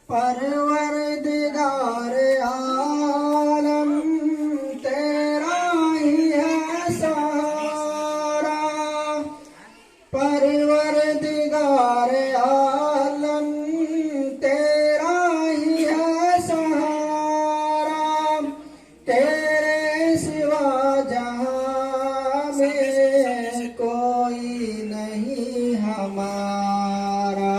परवरदिगार आलम तेरा ही है सहारा, परवरदिगार आलम तेरा ही है सहारा, तेरे सिवा जहां में कोई नहीं हमारा।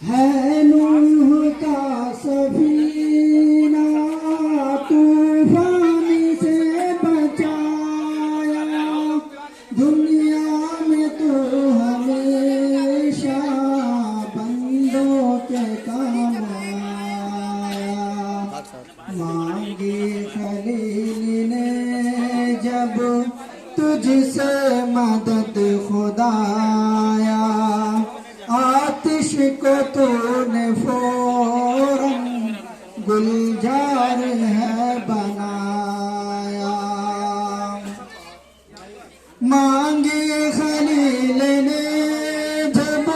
है नूह का सफीना तूफान से बचाया, दुनिया में तो हमेशा बंदों के काम आया। मांगी खलील ने जब तुझसे मदद खुदाया, आतिश को तूने फौरन गुलजार है बनाया। मांगी खलील ने जब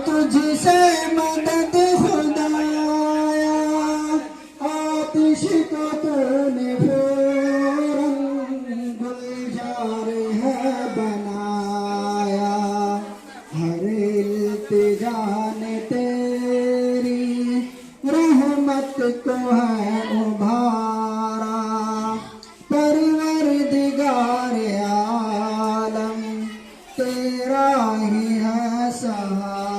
तुझसे मदद खुदाया, आतिश को तूने फौरन गुलजार है बनाया। हर इल्तिजा ने तेरी रहमत को है उभारा, परवरदिगार आलम तेरा ही है सहारा।